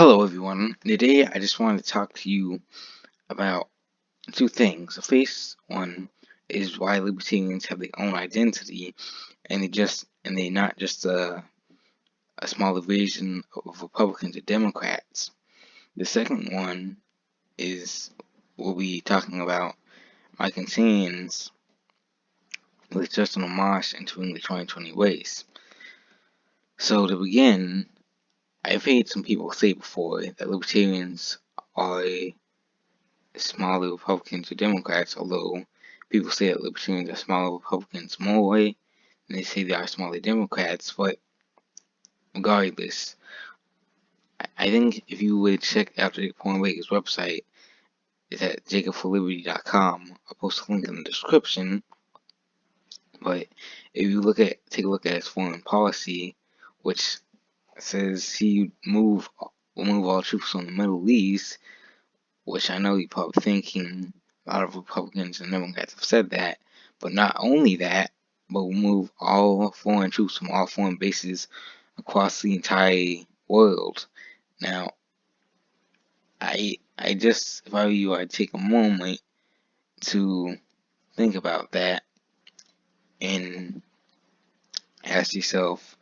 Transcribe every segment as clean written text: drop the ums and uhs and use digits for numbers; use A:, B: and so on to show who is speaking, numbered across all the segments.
A: Hello everyone. Today I just wanted to talk to you about two things. The first one is why libertarians have their own identity and they're not just a smaller version of Republicans or Democrats. The second one is we'll be talking about my concerns with Justin Amash entering the 2020 race. So to begin, I've heard some people say before that libertarians are smaller Republicans or Democrats, although people say that Libertarians are smaller Republicans more way than they say they are smaller Democrats. But regardless, I think if you would check out Jacob Hornberger's website, it's at jacobforliberty.com. I'll post a link in the description. But if you take a look at his foreign policy, which says he will move all troops from the Middle East, which I know you're probably thinking a lot of Republicans and Democrats have said that, but not only that, but we'll move all foreign troops from all foreign bases across the entire world. Now, I just, if I were you, I'd take a moment to think about that and ask yourself,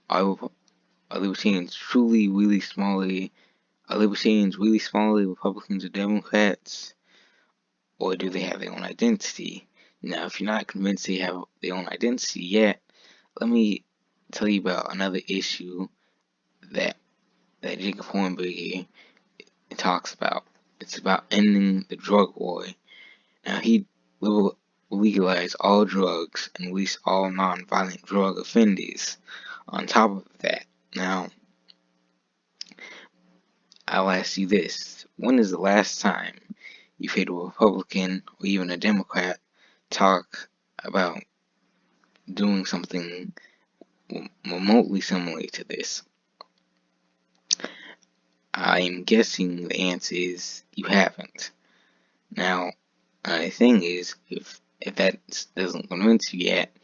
A: are Libertarians truly really smaller? Are Libertarians really smaller Republicans or Democrats? Or do they have their own identity? Now, if you're not convinced they have their own identity yet, let me tell you about another issue that Jacob Hornberger talks about. It's about ending the drug war. Now, he will legalize all drugs and release all non-violent drug offenders. On top of that, now, I'll ask you this. When is the last time you've heard a Republican or even a Democrat talk about doing something remotely similar to this? I'm guessing the answer is you haven't. Now, the thing is, if that doesn't convince you yet,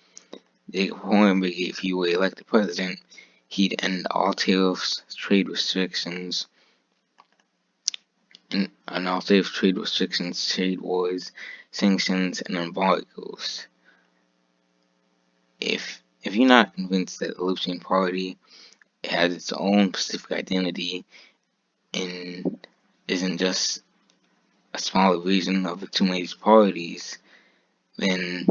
A: Jacob Hornberger, if he were elected president, he'd end all tariffs, trade restrictions, and all tariffs, trade restrictions, trade wars, sanctions, and embargoes. If you're not convinced that the Libertarian Party has its own specific identity and isn't just a smaller version of the two major parties, then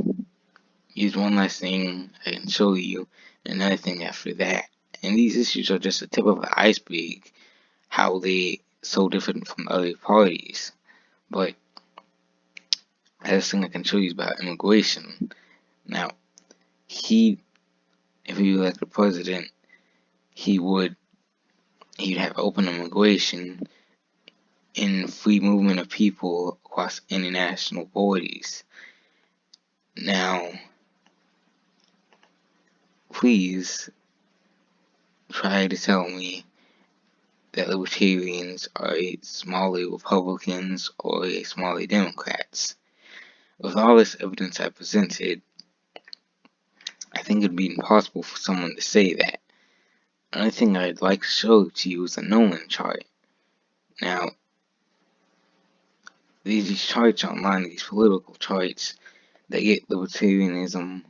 A: here's one last thing I can show you, and another thing after that. And these issues are just the tip of the iceberg, how they so different from the other parties. But the last thing I can show you is about immigration. Now, if he were elected president, he'd have open immigration and free movement of people across international borders. Now, please try to tell me that Libertarians are smaller Republicans or smaller Democrats. With all this evidence I presented, I think it'd be impossible for someone to say that. Another thing I'd like to show to you is the Nolan chart. Now, these charts online, these political charts, they get libertarianism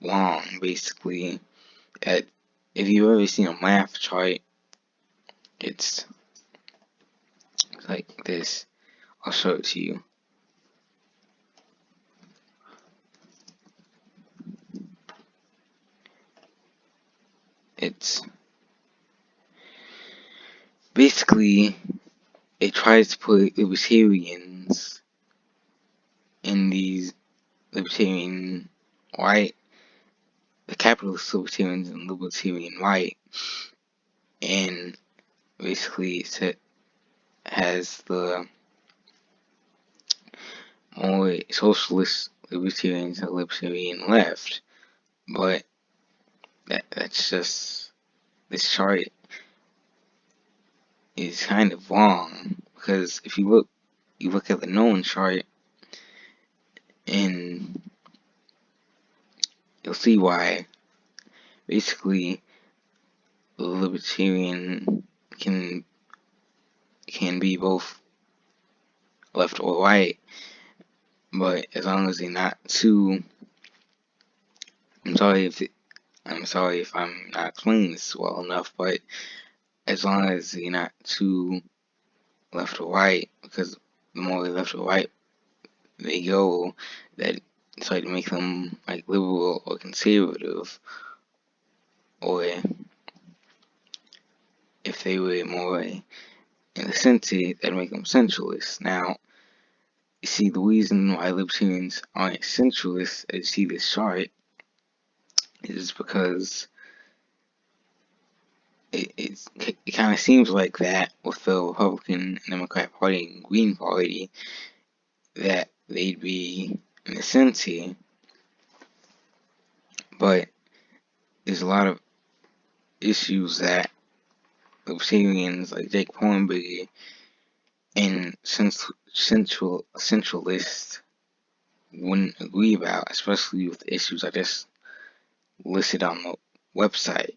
A: wrong, basically. If you've ever seen a math chart, it's like this. I'll show it to you. It's basically, it tries to put libertarians in these libertarian right, the capitalist libertarians and libertarian right, and basically it has the more socialist libertarians and libertarian left. But that's just, this chart is kind of wrong, because if you look at the Nolan chart, and you'll see why. Basically, libertarian can be both left or right, but as long as they're not too, I'm sorry if I'm not explaining this well enough, but as long as they're not too left or right, because the more left or right they go, that try to make them like liberal or conservative, or if they were more in the center, that'd make them centralist. Now, you see, the reason why libertarians aren't centralists, as you see this chart, is because it kind of seems like that with the Republican and Democrat Party and Green Party, that they'd be in the center, but there's a lot of issues that libertarians like Jake Hornberger and centralists wouldn't agree about, especially with the issues I just listed on the website.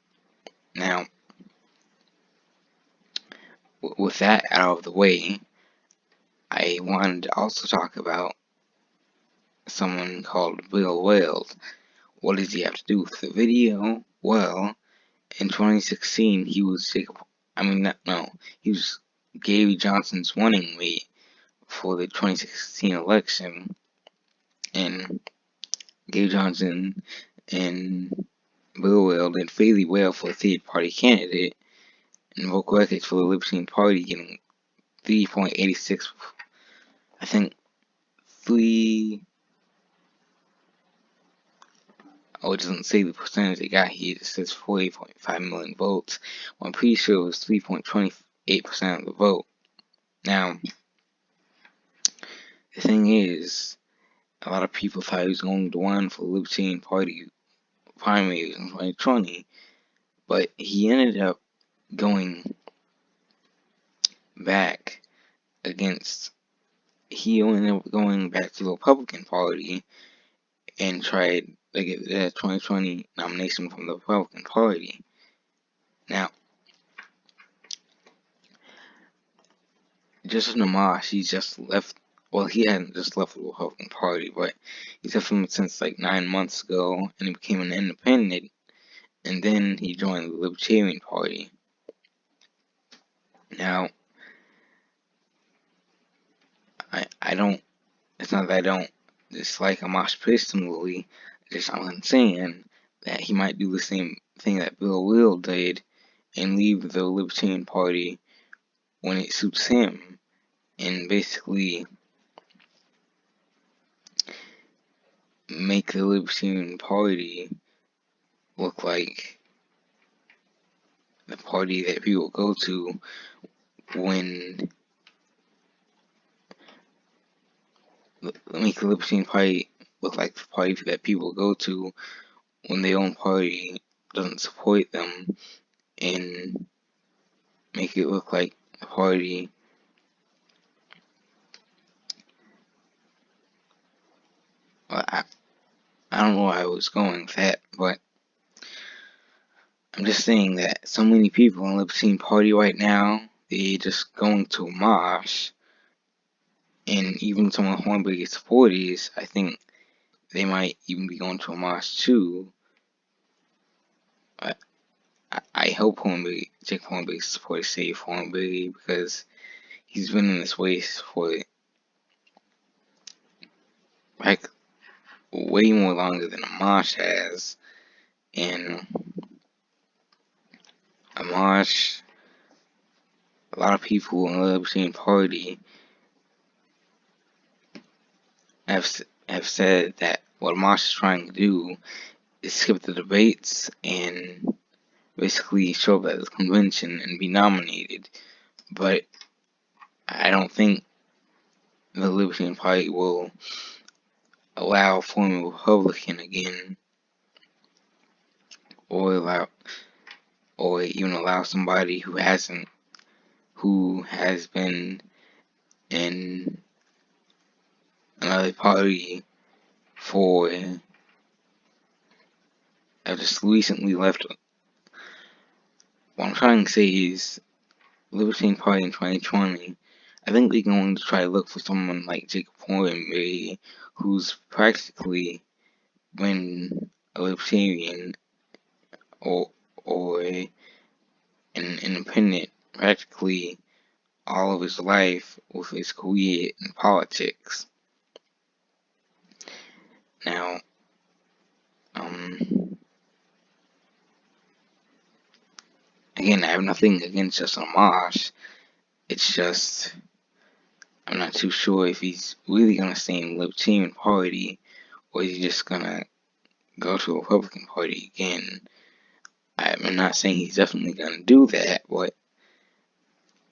A: Now, with that out of the way, I wanted to also talk about someone called Bill Weld. What does he have to do with the video? Well, in 2016, he was he was Gary Johnson's running mate for the 2016 election, and Gary Johnson and Bill Weld did fairly well for a third-party candidate, and broke records for the Libertarian Party, getting 3.86, I think, it doesn't say the percentage they got here, it just says 48.5 million votes. Well, I'm pretty sure it was 3.28% of the vote. Now, the thing is, a lot of people thought he was going to run for the Libertarian Party primaries in 2020, but he ended up going back he ended up going back to the Republican Party and tried to get the 2020 nomination from the Republican Party. Now, Justin Amash, he just left. Well, he hadn't just left the Republican Party, but he's left them since like 9 months ago, and he became an independent, and then he joined the Libertarian Party. Now, I don't. It's not that I don't dislike Amash personally. I'm saying that he might do the same thing that Bill Will did and leave the Libertarian Party when it suits him, and basically make the Libertarian Party look like the party that people go to when make the Libertarian Party look like the party that people go to when their own party doesn't support them, and make it look like the party I don't know where I was going with that, but I'm just saying that so many people in the Libertarian Party right now, they're just going to Mosh, and even some of Hornberger's supporters, I think they might even be going to a Mosh too. I hope Jake Hornberger's supporters save Hornberger, because he's been in this race for like way more longer than Amash has, and Amash, a lot of people in the Libertarian Party have said that what Amash is trying to do is skip the debates and basically show up at the convention and be nominated. But I don't think the Libertarian Party will allow forming a Republican again, or even allow somebody who has been in another party for have just recently left what I'm trying to say is, Libertarian Party in 2020, I think they're going to try to look for someone like Jacob Hornby, who's practically been a Libertarian or an independent practically all of his life with his career in politics. Now, again, I have nothing against Justin Amash. It's just, I'm not too sure if he's really gonna stay in the Libertarian Party, or is he just gonna go to the Republican Party again. I'm not saying he's definitely gonna do that, but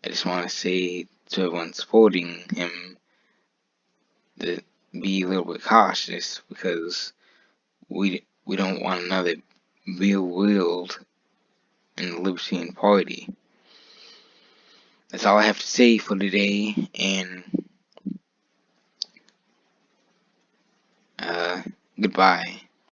A: I just want to say to everyone supporting him to be a little bit cautious, because we don't want another Bill Weld in the Libertarian Party. That's all I have to say for today, and goodbye.